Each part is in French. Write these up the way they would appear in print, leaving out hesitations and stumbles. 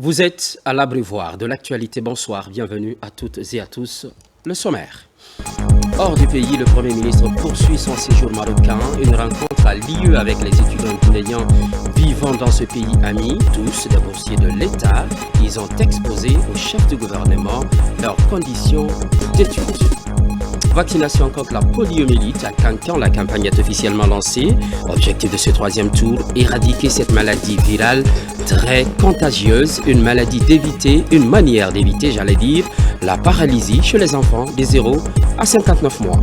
Vous êtes à l'abreuvoir de l'actualité. Bonsoir, bienvenue à toutes et à tous. Le sommaire. Hors du pays, le Premier ministre poursuit son séjour marocain. Une rencontre a lieu avec les étudiants guinéens vivant dans ce pays ami, tous des boursiers de l'État. Ils ont exposé au chef du gouvernement leurs conditions d'études. Vaccination contre la poliomyélite à Cancan, la campagne est officiellement lancée. Objectif de ce troisième tour, éradiquer cette maladie virale très contagieuse, une maladie d'éviter, une manière d'éviter, j'allais dire, la paralysie chez les enfants de 0 à 59 mois.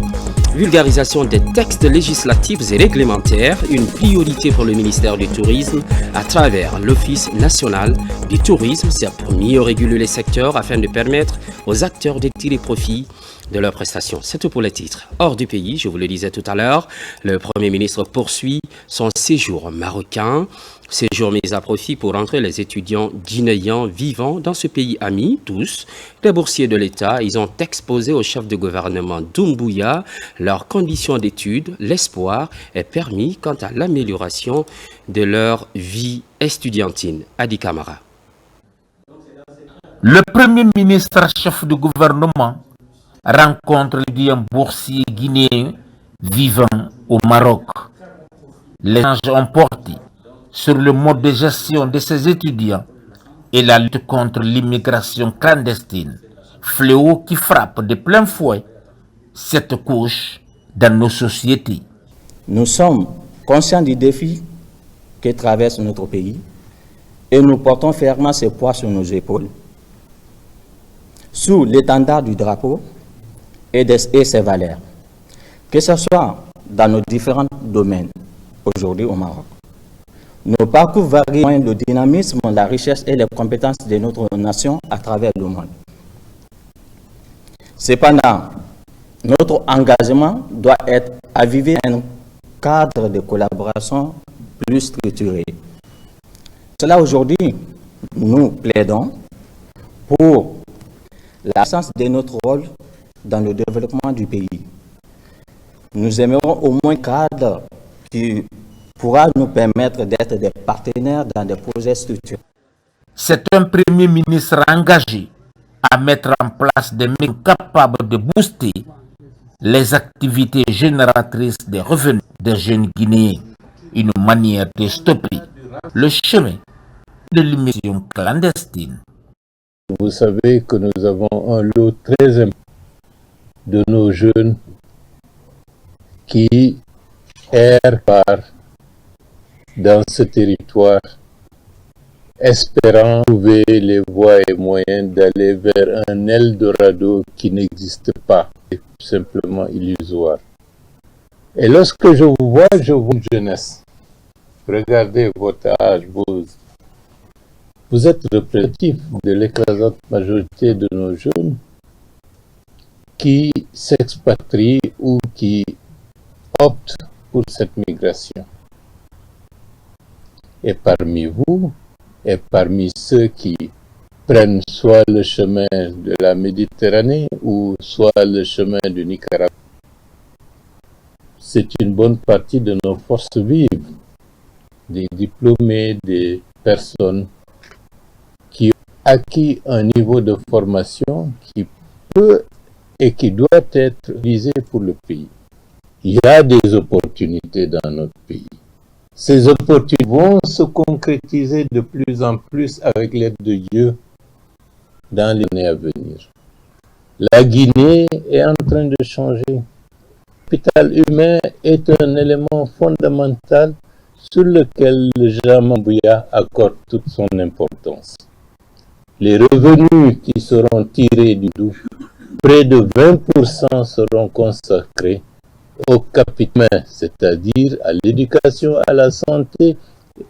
Vulgarisation des textes législatifs et réglementaires, une priorité pour le ministère du Tourisme à travers l'Office national du tourisme. C'est pour mieux réguler les secteurs afin de permettre aux acteurs de tirer profit de leurs prestations. C'est tout pour les titres. Hors du pays, je vous le disais tout à l'heure, le Premier ministre poursuit son séjour marocain. Séjour mis à profit pour entrer les étudiants guinéens vivant dans ce pays ami, tous, les boursiers de l'État. Ils ont exposé au chef de gouvernement Doumbouya leurs conditions d'études. L'espoir est permis quant à l'amélioration de leur vie estudiantine. Adi Kamara. Le Premier ministre chef du gouvernement rencontre les étudiants boursiers guinéens vivant au Maroc. Les échanges ont porté sur le mode de gestion de ces étudiants et la lutte contre l'immigration clandestine, fléau qui frappe de plein fouet cette couche dans nos sociétés. Nous sommes conscients du défi que traverse notre pays et nous portons fermement ce poids sur nos épaules. Sous l'étendard du drapeau et ses valeurs, que ce soit dans nos différents domaines aujourd'hui au Maroc. Nos parcours varient le dynamisme, la richesse et les compétences de notre nation à travers le monde. Cependant, notre engagement doit être avivé dans un cadre de collaboration plus structuré. Cela aujourd'hui, nous plaidons pour l'absence de notre rôle dans le développement du pays. Nous aimerons au moins un cadre qui pourra nous permettre d'être des partenaires dans des projets structurés. C'est un Premier ministre engagé à mettre en place des mécanismes capables de booster les activités génératrices des revenus des jeunes Guinéens, une manière de stopper le chemin de l'immigration clandestine. Vous savez que nous avons un lot très important de nos jeunes qui errent dans ce territoire, espérant trouver les voies et moyens d'aller vers un Eldorado qui n'existe pas, c'est simplement illusoire. Et lorsque je vous vois, je vois une jeunesse. Regardez votre âge, vous êtes représentatif de l'écrasante majorité de nos jeunes qui s'expatrient ou qui optent pour cette migration. Et parmi vous, et parmi ceux qui prennent soit le chemin de la Méditerranée ou soit le chemin du Nicaragua, c'est une bonne partie de nos forces vives, des diplômés, des personnes qui ont acquis un niveau de formation qui peut et qui doit être visé pour le pays. Il y a des opportunités dans notre pays. Ces opportunités vont se concrétiser de plus en plus avec l'aide de Dieu dans les années à venir. La Guinée est en train de changer. Le capital humain est un élément fondamental sur lequel le Jean Mambouya accorde toute son importance. Les revenus qui seront tirés du doux, près de 20% seront consacrés au capital humain, c'est-à-dire à l'éducation, à la santé,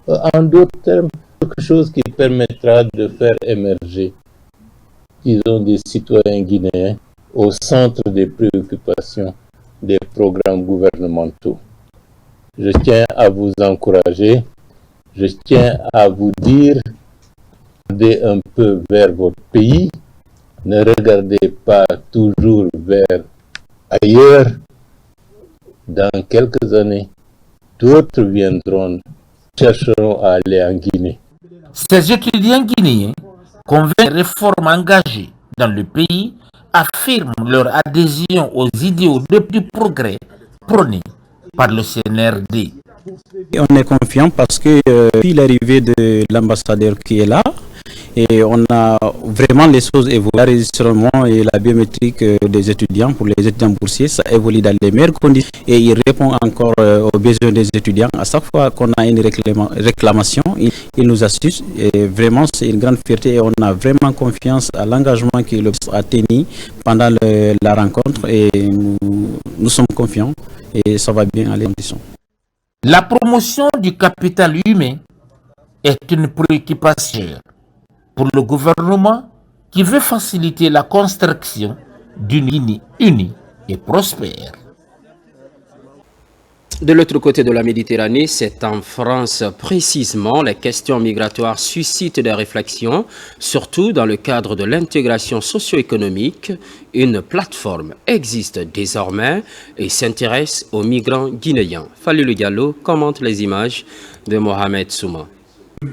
en d'autres termes, quelque chose qui permettra de faire émerger, disons, des citoyens guinéens au centre des préoccupations des programmes gouvernementaux. Je tiens à vous encourager, je tiens à vous dire, regardez un peu vers votre pays, ne regardez pas toujours vers ailleurs. Dans quelques années, d'autres viendront, chercheront à aller en Guinée. Ces étudiants guinéens convainc les réformes engagées dans le pays, affirment leur adhésion aux idéaux du progrès prônés par le CNRD. Et on est confiant parce que depuis l'arrivée de l'ambassadeur qui est là, et on a vraiment les choses évoluent. L'enregistrement et la biométrique des étudiants pour les étudiants boursiers, ça évolue dans les meilleures conditions et il répond encore aux besoins des étudiants. À chaque fois qu'on a une réclamation, il nous assiste et vraiment c'est une grande fierté et on a vraiment confiance à l'engagement qu'il a tenu pendant la rencontre et nous sommes confiants et ça va bien aller en conditions. La promotion du capital humain est une préoccupation pour le gouvernement qui veut faciliter la construction d'une Guinée unie et prospère. De l'autre côté de la Méditerranée, c'est en France précisément, les questions migratoires suscitent des réflexions, surtout dans le cadre de l'intégration socio-économique. Une plateforme existe désormais et s'intéresse aux migrants guinéens. Falilou Diallo commente les images de Mohamed Souma.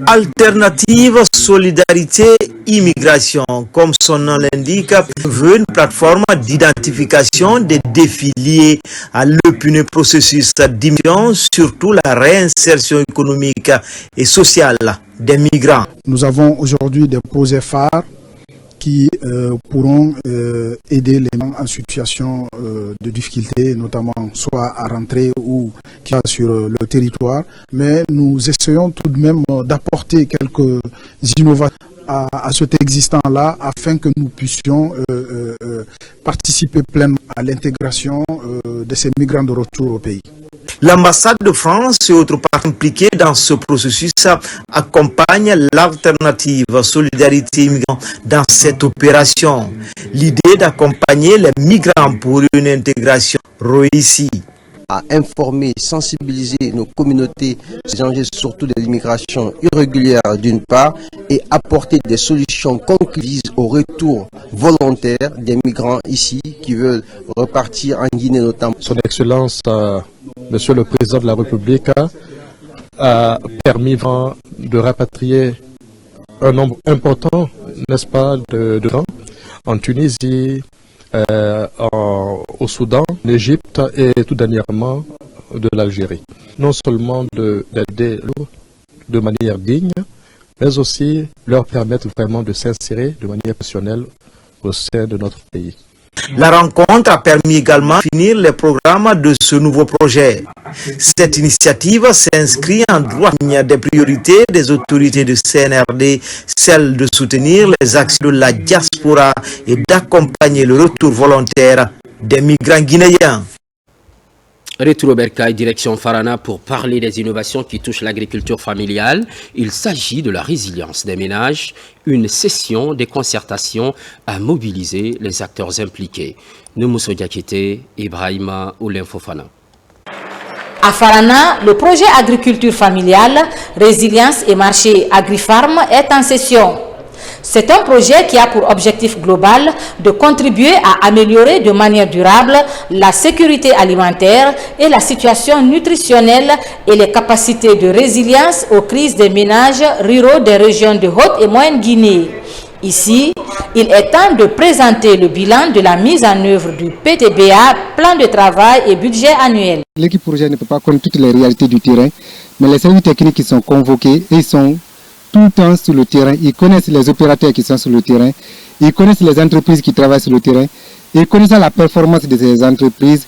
Alternative Solidarité Immigration, comme son nom l'indique, veut une plateforme d'identification des défis liés à l'épineux processus d'immigration, surtout la réinsertion économique et sociale des migrants. Nous avons aujourd'hui des projets phares qui pourront aider les gens en situation de difficulté, notamment soit à rentrer ou qui est sur le territoire. Mais nous essayons tout de même d'apporter quelques innovations à cet existant-là afin que nous puissions participer pleinement à l'intégration de ces migrants de retour au pays. L'ambassade de France et autres parties impliquées dans ce processus accompagnent l'alternative Solidarité Immigrants dans cette opération. L'idée d'accompagner les migrants pour une intégration réussie. À informer, sensibiliser nos communautés, ces enjeux surtout de l'immigration irrégulière d'une part, et apporter des solutions conclusives au retour volontaire des migrants ici qui veulent repartir en Guinée notamment. Son Excellence, Monsieur le Président de la République, a permis de rapatrier un nombre important, n'est-ce pas, de gens en Tunisie, au Soudan, en Égypte et tout dernièrement de l'Algérie. Non seulement d'aider de manière digne, mais aussi leur permettre vraiment de s'insérer de manière professionnelle au sein de notre pays. La rencontre a permis également de finir les programmes de ce nouveau projet. Cette initiative s'inscrit en droite des priorités des autorités du CNRD, celle de soutenir les actions de la diaspora et d'accompagner le retour volontaire des migrants guinéens. Retour au Bercail, direction Farana pour parler des innovations qui touchent l'agriculture familiale. Il s'agit de la résilience des ménages, une session de concertation à mobiliser les acteurs impliqués. Noumousso Diakité, Ibrahima Oulin Fofana. À Farana, le projet agriculture familiale, résilience et marché agrifarm est en session. C'est un projet qui a pour objectif global de contribuer à améliorer de manière durable la sécurité alimentaire et la situation nutritionnelle et les capacités de résilience aux crises des ménages ruraux des régions de Haute et Moyenne Guinée. Ici, il est temps de présenter le bilan de la mise en œuvre du PTBA, plan de travail et budget annuel. L'équipe projet ne peut pas connaître toutes les réalités du terrain, mais les services techniques qui sont convoqués, ils sont tout le temps sur le terrain, ils connaissent les opérateurs qui sont sur le terrain, ils connaissent les entreprises qui travaillent sur le terrain, ils connaissent la performance de ces entreprises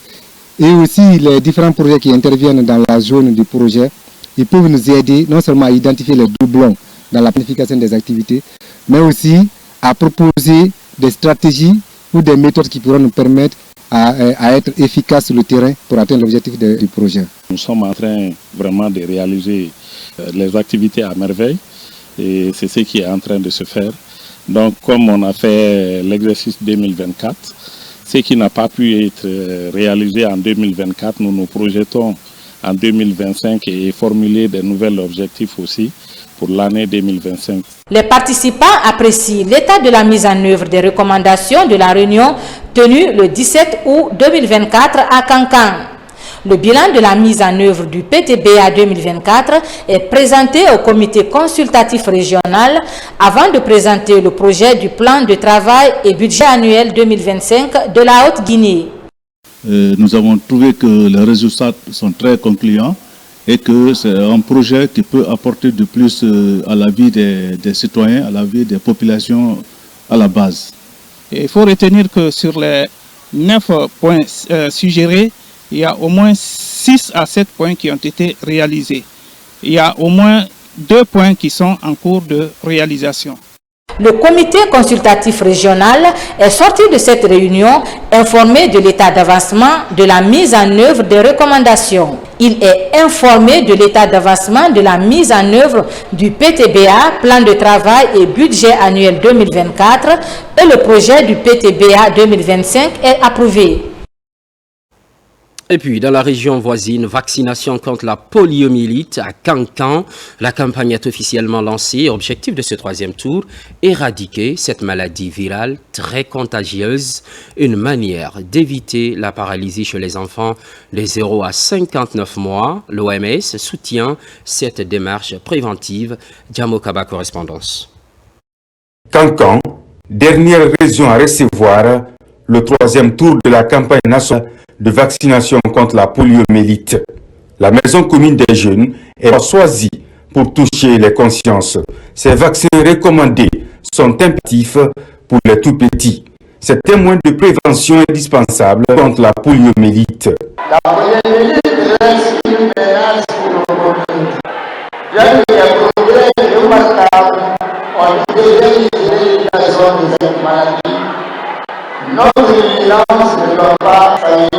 et aussi les différents projets qui interviennent dans la zone du projet. Ils peuvent nous aider non seulement à identifier les doublons dans la planification des activités, mais aussi à proposer des stratégies ou des méthodes qui pourront nous permettre à être efficaces sur le terrain pour atteindre l'objectif du projet. Nous sommes en train vraiment de réaliser les activités à merveille. Et c'est ce qui est en train de se faire. Donc, comme on a fait l'exercice 2024, ce qui n'a pas pu être réalisé en 2024, nous nous projetons en 2025 et formuler de nouveaux objectifs aussi pour l'année 2025. Les participants apprécient l'état de la mise en œuvre des recommandations de la réunion tenue le 17 août 2024 à Cancan. Le bilan de la mise en œuvre du PTBA 2024 est présenté au comité consultatif régional avant de présenter le projet du plan de travail et budget annuel 2025 de la Haute-Guinée. Nous avons trouvé que les résultats sont très concluants et que c'est un projet qui peut apporter de plus à la vie des citoyens, à la vie des populations à la base. Il faut retenir que sur les 9 points suggérés, il y a au moins 6 à 7 points qui ont été réalisés. Il y a au moins 2 points qui sont en cours de réalisation. Le comité consultatif régional est sorti de cette réunion informé de l'état d'avancement de la mise en œuvre des recommandations. Il est informé de l'état d'avancement de la mise en œuvre du PTBA, plan de travail et budget annuel 2024, et le projet du PTBA 2025 est approuvé. Et puis, dans la région voisine, vaccination contre la poliomyélite à Kankan. La campagne est officiellement lancée. Objectif de ce troisième tour, éradiquer cette maladie virale très contagieuse. Une manière d'éviter la paralysie chez les enfants de 0 à 59 mois. L'OMS soutient cette démarche préventive. Djamokaba, correspondance. Kankan, dernière région à recevoir le troisième tour de la campagne nationale de vaccination contre la poliomyélite. La maison commune des jeunes est choisie pour toucher les consciences. Ces vaccins recommandés sont impératifs pour les tout-petits. C'est un moyen de prévention indispensable contre la poliomyélite. La poliomyélite reste une menace pour nos communautés. Bien que les progrès remarquables ont déjà l'éradication de cette maladie, notre vigilance ne doit pas faillir.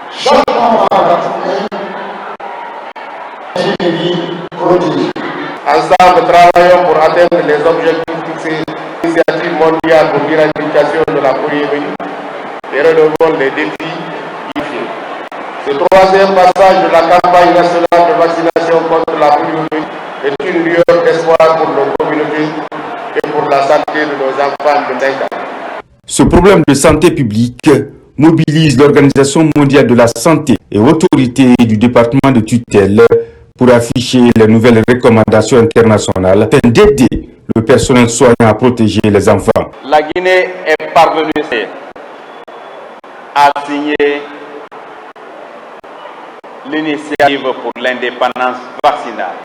Chaque enfant vacciné est une vie protégée. Ensemble, travaillons pour atteindre les objectifs fixés de l'initiative mondiale pour l'éradication de la poliomyélite et relevons les défis ici. Ce troisième passage de la campagne nationale de vaccination contre la poliomyélite est une lueur d'espoir pour nos communautés et pour la santé de nos enfants de 5 ans. Ce problème de santé publique mobilise l'Organisation mondiale de la santé et autorités du département de tutelle pour afficher les nouvelles recommandations internationales afin d'aider le personnel soignant à protéger les enfants. La Guinée est parvenue à signer l'initiative pour l'indépendance vaccinale.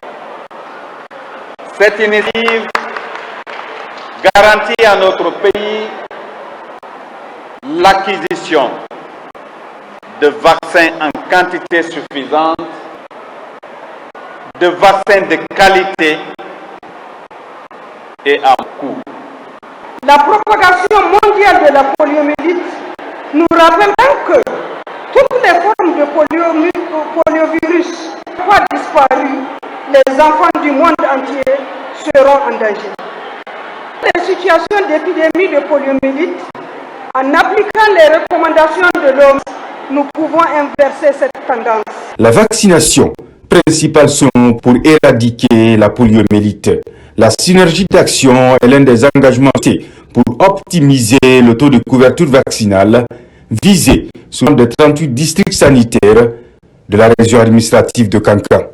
Cette initiative garantit à notre pays l'acquisition de vaccins en quantité suffisante, de vaccins de qualité et à coût. La propagation mondiale de la poliomyélite nous rappelle que toutes les formes de poliovirus n'ont pas disparu. Les enfants du monde entier seront en danger. Les situations d'épidémie de poliomyélite, en appliquant les recommandations de l'OMS, nous pouvons inverser cette tendance. La vaccination, principale somme pour éradiquer la poliomyélite. La synergie d'action est l'un des engagements pour optimiser le taux de couverture vaccinale visé sur les 38 districts sanitaires de la région administrative de Kankan.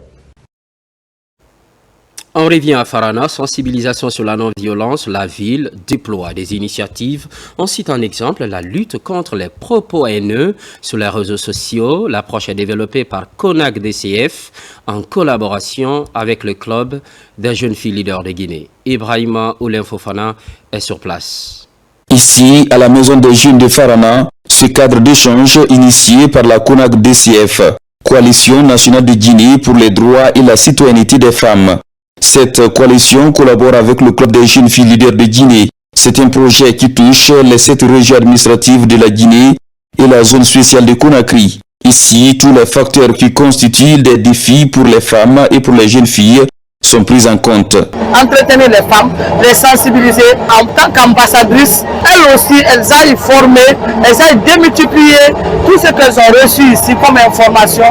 On revient à Farana, sensibilisation sur la non-violence. La ville déploie des initiatives. On cite en exemple la lutte contre les propos haineux sur les réseaux sociaux. L'approche est développée par CONAC DCF en collaboration avec le club des jeunes filles leaders de Guinée. Ibrahima Oulin Fofana est sur place. Ici, à la maison des jeunes de Farana, ce cadre d'échange initié par la CONAC DCF, Coalition nationale de Guinée pour les droits et la citoyenneté des femmes. Cette coalition collabore avec le club des jeunes filles leaders de Guinée. C'est un projet qui touche les 7 régions administratives de la Guinée et la zone spéciale de Conakry. Ici, tous les facteurs qui constituent des défis pour les femmes et pour les jeunes filles sont pris en compte. Entretenir les femmes, les sensibiliser en tant qu'ambassadrices. Elles aussi, elles aillent former, elles aillent démultiplier tout ce qu'elles ont reçu ici comme information.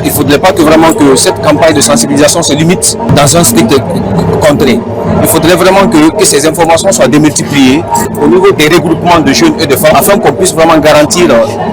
Il ne faudrait pas que vraiment que cette campagne de sensibilisation se limite dans un strict contrée. il faudrait vraiment que ces informations soient démultipliées au niveau des regroupements de jeunes et de femmes afin qu'on puisse vraiment garantir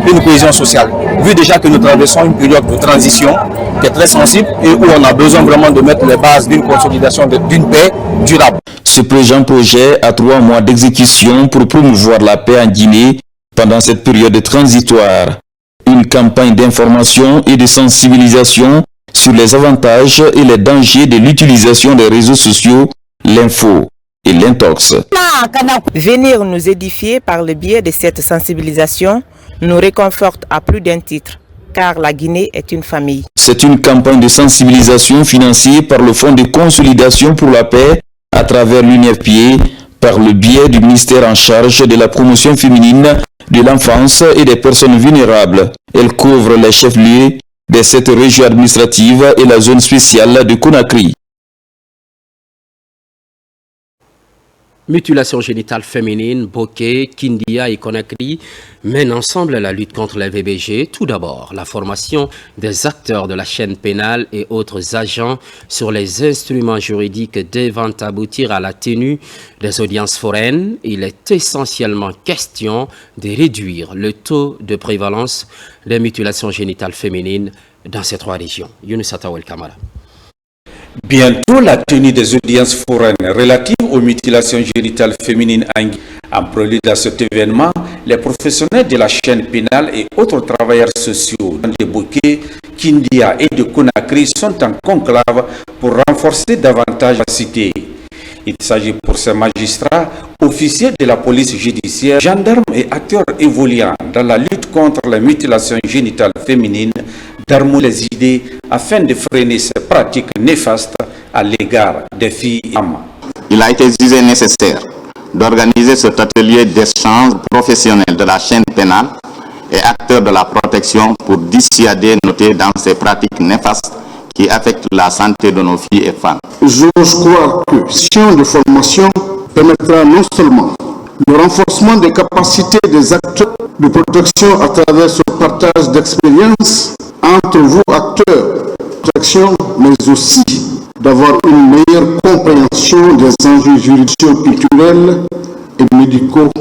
une cohésion sociale. Vu déjà que nous traversons une période de transition qui est très sensible et où on a besoin vraiment de mettre les bases d'une consolidation d'une paix durable. Ce projet a 3 mois d'exécution pour promouvoir la paix en Guinée pendant cette période transitoire. Une campagne d'information et de sensibilisation sur les avantages et les dangers de l'utilisation des réseaux sociaux, l'info et l'intox. Venir nous édifier par le biais de cette sensibilisation nous réconforte à plus d'un titre, car la Guinée est une famille. C'est une campagne de sensibilisation financée par le Fonds de consolidation pour la paix à travers l'UNFPA par le biais du ministère en charge de la promotion féminine, de l'enfance et des personnes vulnérables. Elle couvre les chefs-lieux de cette région administrative et la zone spéciale de Conakry. Mutilation génitale féminine, Bokeh, Kindia et Conakry mènent ensemble la lutte contre les VBG. Tout d'abord, la formation des acteurs de la chaîne pénale et autres agents sur les instruments juridiques devant aboutir à la tenue des audiences foraines. Il est essentiellement question de réduire le taux de prévalence des mutilations génitales féminines dans ces 3 régions. Younous Atawel Kamara. Bientôt, la tenue des audiences foraines relatives aux mutilations génitales féminines en Guinée. En prélude à cet événement, les professionnels de la chaîne pénale et autres travailleurs sociaux de Bokeh, Kindia et de Conakry sont en conclave pour renforcer davantage la cité. Il s'agit pour ces magistrats, officiers de la police judiciaire, gendarmes et acteurs évoluant dans la lutte contre la mutilation génitale féminine d'harmoniser les idées afin de freiner ces pratiques néfastes à l'égard des filles et femmes. Il a été jugé nécessaire d'organiser cet atelier d'échange professionnel de la chaîne pénale et acteurs de la protection pour dissuader noter dans ces pratiques néfastes qui affectent la santé de nos filles et femmes. J'ose croire que cette session de formation permettra non seulement le renforcement des capacités des acteurs de protection à travers ce partage d'expériences entre vous acteurs de protection, mais aussi d'avoir une meilleure compréhension des enjeux juridiques, culturels et médicaux.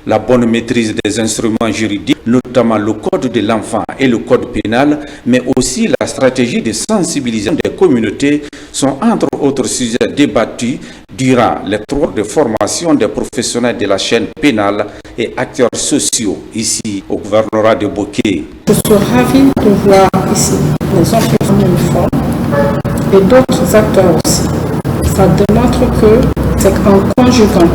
La bonne maîtrise des instruments juridiques, notamment le code de l'enfant et le code pénal, mais aussi la stratégie de sensibilisation des communautés sont entre autres sujets débattus durant les 3 jours de formation des professionnels de la chaîne pénale et acteurs sociaux ici au gouvernorat de Bokeh. Je suis ravi de voir ici les officiers en uniforme et d'autres acteurs aussi. Ça démontre que c'est en conjuguant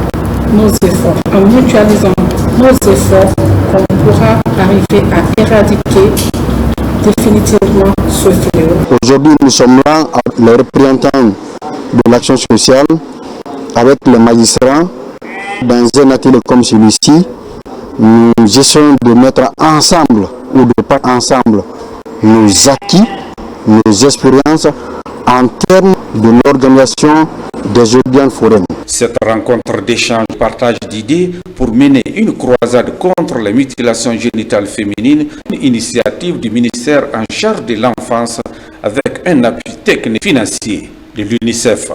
nos efforts, en mutualisant nos efforts, qu'on pourra arriver à éradiquer définitivement ce fléau. Aujourd'hui, nous sommes là, les représentants de l'action sociale, avec les magistrats, dans un atelier comme celui-ci. Nous essayons de mettre ensemble, ou de pas ensemble, nos acquis, nos expériences en termes de l'organisation des audiences foraines. Cette rencontre d'échange partage d'idées pour mener une croisade contre les mutilations génitales féminines, une initiative du ministère en charge de l'enfance avec un appui technique financier de l'UNICEF.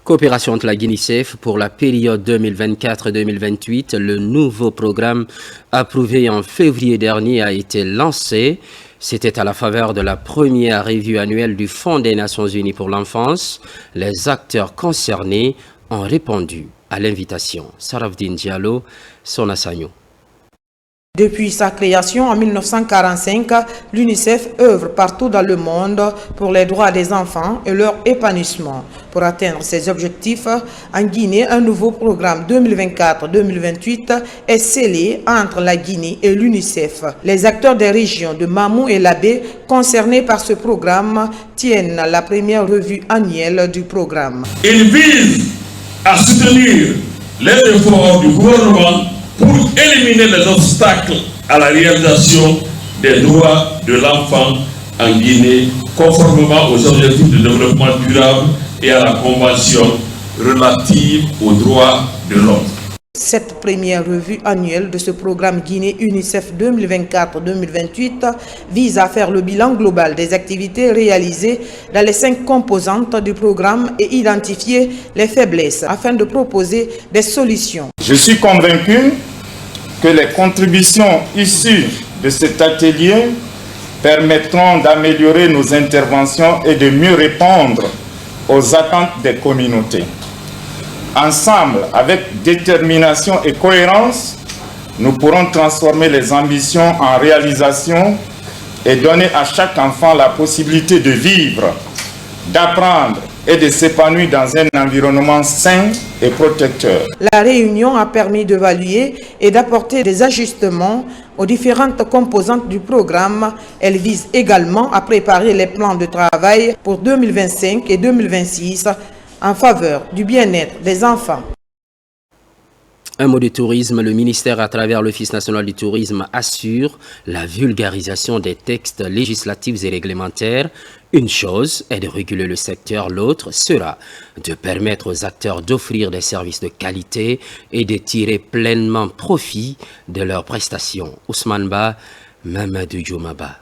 Coopération entre la Guinée-CEF pour la période 2024-2028. Le nouveau programme approuvé en février dernier a été lancé. C'était à la faveur de la première revue annuelle du Fonds des Nations Unies pour l'enfance. Les acteurs concernés ont répondu à l'invitation. Sarafdine Diallo, Sona Sagno. Depuis sa création en 1945, l'UNICEF œuvre partout dans le monde pour les droits des enfants et leur épanouissement. Pour atteindre ces objectifs, en Guinée, un nouveau programme 2024-2028 est scellé entre la Guinée et l'UNICEF. Les acteurs des régions de Mamou et Labé concernés par ce programme tiennent la première revue annuelle du programme. Il vise à soutenir les efforts du gouvernement pour éliminer les obstacles à la réalisation des droits de l'enfant en Guinée, conformément aux objectifs de développement durable et à la Convention relative aux droits de l'homme. Cette première revue annuelle de ce programme Guinée UNICEF 2024-2028 vise à faire le bilan global des activités réalisées dans les 5 composantes du programme et identifier les faiblesses afin de proposer des solutions. Je suis convaincu que les contributions issues de cet atelier permettront d'améliorer nos interventions et de mieux répondre aux attentes des communautés. Ensemble, avec détermination et cohérence, nous pourrons transformer les ambitions en réalisation et donner à chaque enfant la possibilité de vivre, d'apprendre et de s'épanouir dans un environnement sain et protecteur. La réunion a permis d'évaluer et d'apporter des ajustements aux différentes composantes du programme. Elle vise également à préparer les plans de travail pour 2025 et 2026 en faveur du bien-être des enfants. Un mot de tourisme, le ministère à travers l'Office national du tourisme assure la vulgarisation des textes législatifs et réglementaires. Une chose est de réguler le secteur, l'autre sera de permettre aux acteurs d'offrir des services de qualité et de tirer pleinement profit de leurs prestations. Ousmane Ba, Mamadou Djoumaba.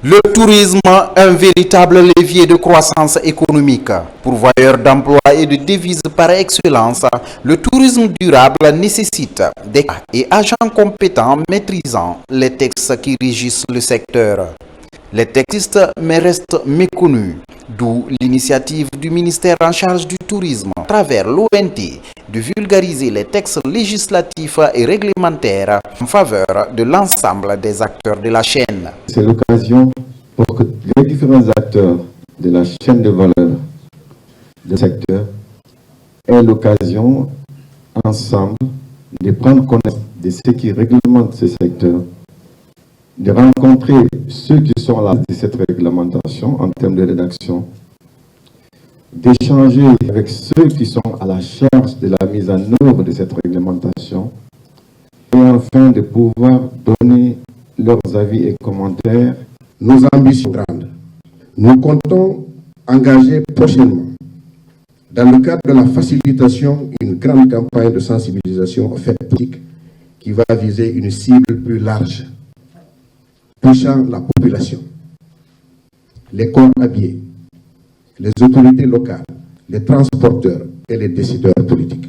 Le tourisme, un véritable levier de croissance économique. Pourvoyeur d'emplois et de devises par excellence, le tourisme durable nécessite des et agents compétents maîtrisant les textes qui régissent le secteur. Les textes mais restent méconnus, d'où l'initiative du ministère en charge du tourisme, à travers l'ONT, de vulgariser les textes législatifs et réglementaires en faveur de l'ensemble des acteurs de la chaîne. C'est l'occasion pour que les différents acteurs de la chaîne de valeur du secteur aient l'occasion ensemble de prendre connaissance de ce qui réglemente ce secteur, de rencontrer ceux qui sont à la base de cette réglementation en termes de rédaction, d'échanger avec ceux qui sont à la charge de la mise en œuvre de cette réglementation et enfin de pouvoir donner leurs avis et commentaires. Nos ambitions grandes. Nous comptons engager prochainement, dans le cadre de la facilitation, une grande campagne de sensibilisation aux faits politiques qui va viser une cible plus large, touchant la population, les corps habillés, les autorités locales, les transporteurs et les décideurs politiques.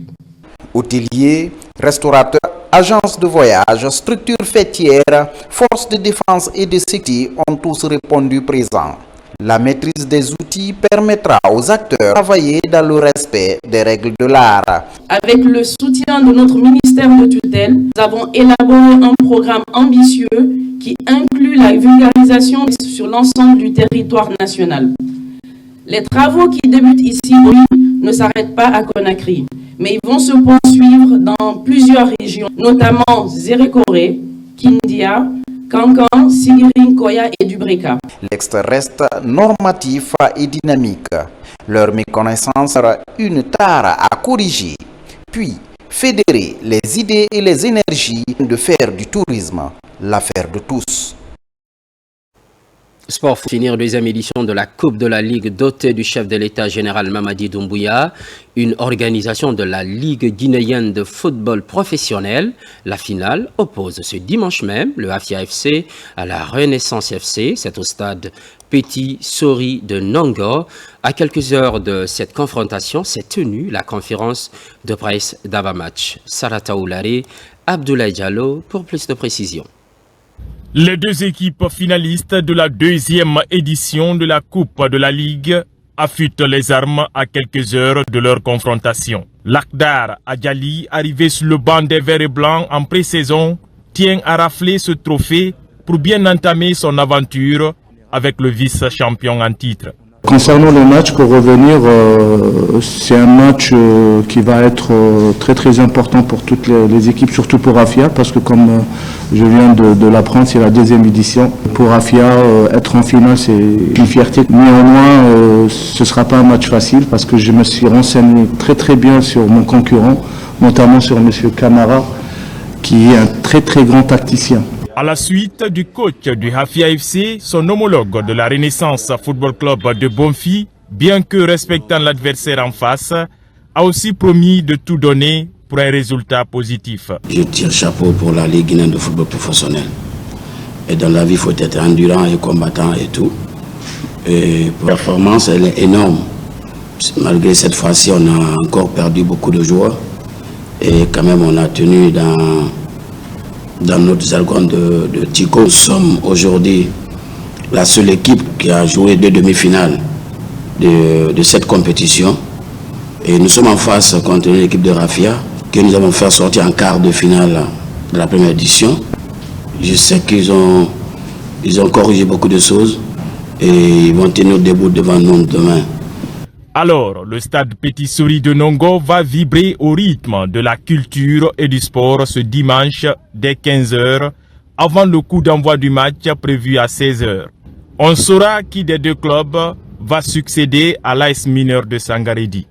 Hôteliers, restaurateurs, agences de voyage, structures fêtières, forces de défense et de sécurité ont tous répondu présents. La maîtrise des outils permettra aux acteurs de travailler dans le respect des règles de l'art. Avec le soutien de notre ministère de tutelle, nous avons élaboré un programme ambitieux qui inclut la vulgarisation sur l'ensemble du territoire national. Les travaux qui débutent ici ne s'arrêtent pas à Conakry, mais ils vont se poursuivre dans plusieurs régions, notamment Zérékoré, Kindia, Kankan, Sigiring, Koya et Dubreka. Les textes restent normatifs et dynamiques. Leur méconnaissance sera une tare à corriger, puis fédérer les idées et les énergies de faire du tourisme l'affaire de tous. Sport pour finir, deuxième édition de la Coupe de la Ligue dotée du chef de l'État général Mamadi Doumbouya, une organisation de la Ligue guinéenne de football professionnel. La finale oppose ce dimanche même le Hafia FC à la Renaissance FC. C'est au stade Petit Sori de Nongo. À quelques heures de cette confrontation s'est tenue la conférence de presse d'avant-match. Sarata Oulare, Abdoulaye Diallo pour plus de précisions. Les deux équipes finalistes de la deuxième édition de la Coupe de la Ligue affûtent les armes à quelques heures de leur confrontation. L'Akdar Adjali, arrivé sur le banc des Verts et Blancs en pré-saison, tient à rafler ce trophée pour bien entamer son aventure avec le vice-champion en titre. Concernant le match, pour revenir, c'est un match qui va être très important pour toutes les équipes, surtout pour Hafia, parce que comme je viens de l'apprendre, c'est la deuxième édition. Pour Hafia, être en finale, c'est une fierté. Néanmoins, ce ne sera pas un match facile, parce que je me suis renseigné très bien sur mon concurrent, notamment sur M. Camara, qui est un très grand tacticien. À la suite du coach du Hafia FC, son homologue de la Renaissance Football Club de Bonfi, bien que respectant l'adversaire en face, a aussi promis de tout donner pour un résultat positif. Je tire chapeau pour la Ligue guinéenne de football professionnel. Et dans la vie, il faut être endurant et combattant et tout. Et la performance, elle est énorme. Malgré cette fois-ci, on a encore perdu beaucoup de joueurs. Et quand même, on a tenu dans notre jargon de Tico. Nous sommes aujourd'hui la seule équipe qui a joué 2 demi-finales de cette compétition. Et nous sommes en face contre l'équipe de Rafia, que nous avons fait sortir en quart de finale de la première édition. Je sais qu'ils ont corrigé beaucoup de choses et ils vont tenir debout devant nous demain. Alors, le stade Petit Souris de Nongo va vibrer au rythme de la culture et du sport ce dimanche dès 15 h avant le coup d'envoi du match prévu à 16 h. On saura qui des 2 clubs va succéder à l'AS Mineur de Sangaredi.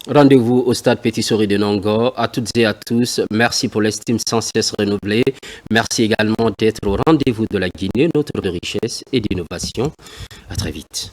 Rendez-vous au stade Petit Souris de Nongo. À toutes et à tous, merci pour l'estime sans cesse renouvelée. Merci également d'être au rendez-vous de la Guinée, notre de richesse et d'innovation. À très vite.